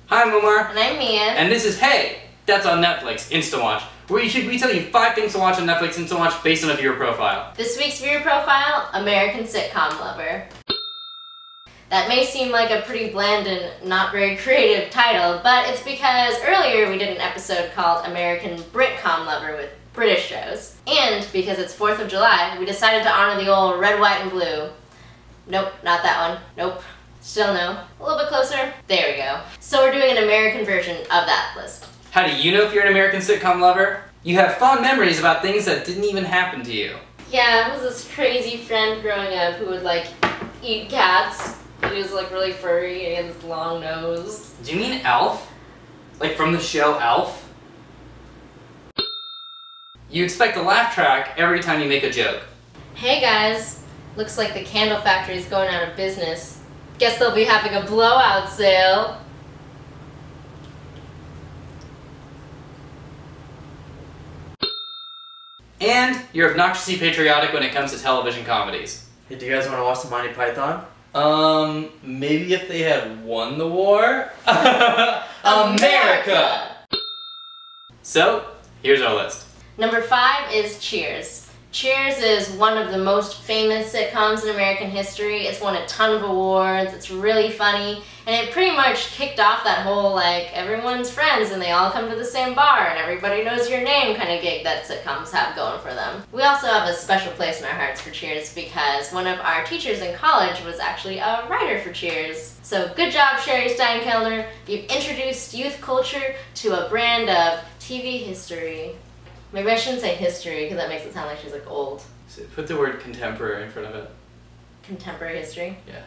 Hi, I'm Omar. And I'm Mia. And this is Hey, That's on Netflix, Instant Watch, where we tell you 5 things to watch on Netflix Instant Watch based on a viewer profile. This week's viewer profile, American Sitcom Lover. That may seem like a pretty bland and not very creative title, but it's because earlier we did an episode called American Britcom Lover with British shows. And because it's 4th of July, we decided to honor the old red, white, and blue. Nope, not that one. Nope. Still no. A little bit closer. There we go. So we're doing an American version of that list. How do you know if you're an American sitcom lover? You have fond memories about things that didn't even happen to you. Yeah, I was this crazy friend growing up who would like eat cats. He was like really furry and he had this long nose. Do you mean Elf? Like from the show Elf? You expect a laugh track every time you make a joke. Hey guys, looks like the candle factory's going out of business. Guess they'll be having a blowout sale. And you're obnoxiously patriotic when it comes to television comedies. Hey, do you guys want to watch some Monty Python? Maybe if they had won the war? America! So, here's our list. Number 5 is Cheers. Cheers is one of the most famous sitcoms in American history. It's won a ton of awards, it's really funny, and it pretty much kicked off that whole like everyone's friends and they all come to the same bar and everybody knows your name kind of gig that sitcoms have going for them. We also have a special place in our hearts for Cheers because one of our teachers in college was actually a writer for Cheers. So good job, Sherry Steinkelder. You've introduced youth culture to a brand of TV history. Maybe I shouldn't say history because that makes it sound like she's like old. So put the word contemporary in front of it. Contemporary history? Yeah.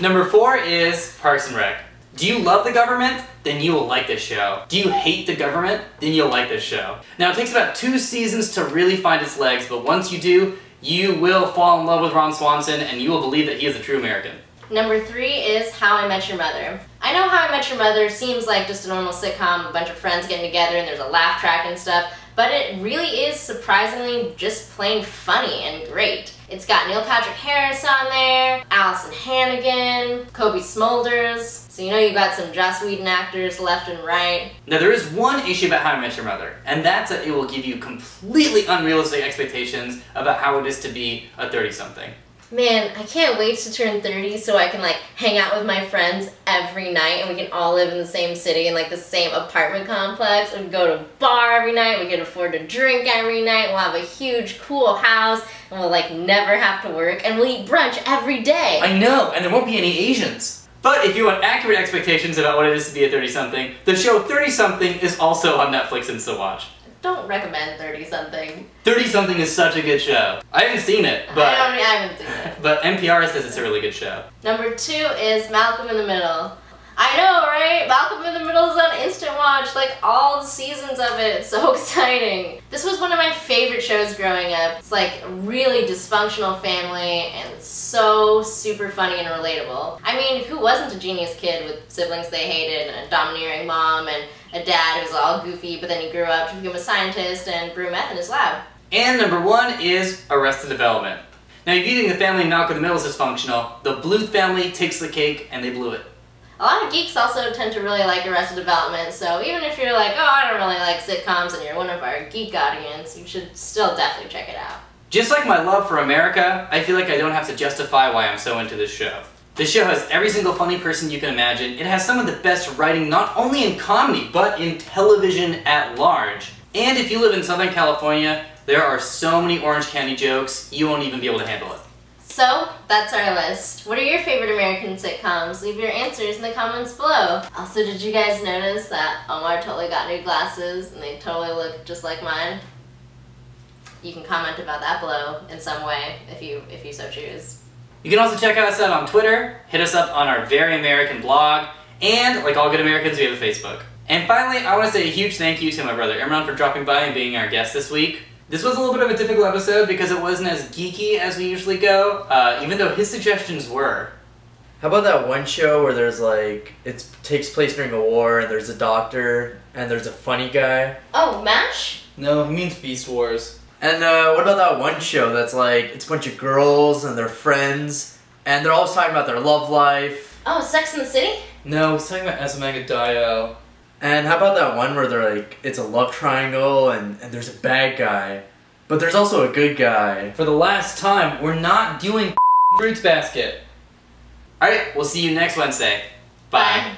Number 4 is Parks and Rec. Do you love the government? Then you will like this show. Do you hate the government? Then you'll like this show. Now it takes about 2 seasons to really find its legs, but once you do, you will fall in love with Ron Swanson and you will believe that he is a true American. Number 3 is How I Met Your Mother. I know How I Met Your Mother seems like just a normal sitcom, a bunch of friends getting together and there's a laugh track and stuff, but it really is surprisingly just plain funny and great. It's got Neil Patrick Harris on there, Allison Hannigan, Kobe Smulders, so you know you've got some Joss Whedon actors left and right. Now there is one issue about How I Met Your Mother, and that's that it will give you completely unrealistic expectations about how it is to be a 30-something. Man, I can't wait to turn 30 so I can like hang out with my friends every night and we can all live in the same city in like the same apartment complex. We can go to a bar every night, we can afford to drink every night, we'll have a huge cool house and we'll like never have to work and we'll eat brunch every day. I know, and there won't be any Asians. But if you want accurate expectations about what it is to be a 30-something, the show 30-something is also on Netflix Instant Watch. Don't recommend 30-something. 30-something is such a good show. I haven't seen it, but I haven't seen it. But NPR says it's a really good show. Number 2 is Malcolm in the Middle. I know, right? Malcolm in the Middle is on Instant Watch, like all the seasons of it. It's so exciting. This was one of my favorite shows growing up. It's like a really dysfunctional family and it's so super funny and relatable. I mean, who wasn't a genius kid with siblings they hated and a domineering mom and a dad who was all goofy, but then he grew up to become a scientist and brew meth in his lab. And number 1 is Arrested Development. Now, if you think the family in Malcolm in the Middle is dysfunctional, the Bluth family takes the cake and they blew it. A lot of geeks also tend to really like Arrested Development, so even if you're like, oh, I don't really like sitcoms and you're one of our geek audience, you should still definitely check it out. Just like my love for America, I feel like I don't have to justify why I'm so into this show. This show has every single funny person you can imagine. It has some of the best writing not only in comedy, but in television at large. And if you live in Southern California, there are so many Orange County jokes, you won't even be able to handle it. So, that's our list. What are your favorite American sitcoms? Leave your answers in the comments below. Also, did you guys notice that Omar totally got new glasses and they totally look just like mine? You can comment about that below in some way if you so choose. You can also check us out on Twitter, hit us up on our Very American blog, and like all good Americans, we have a Facebook. And finally, I want to say a huge thank you to my brother Imran for dropping by and being our guest this week. This was a little bit of a difficult episode because it wasn't as geeky as we usually go, even though his suggestions were. How about that one show where there's like, it takes place during a war and there's a doctor and there's a funny guy? Oh, MASH? No, he means Beast Wars. And what about that one show that's like, it's a bunch of girls and they're friends and they're always talking about their love life? Oh, Sex and the City? No, he's talking about Asomega. And how about that one where they're like, it's a love triangle and there's a bad guy, but there's also a good guy. For the last time, we're not doing Fruits Basket. Alright, we'll see you next Wednesday. Bye. Bye.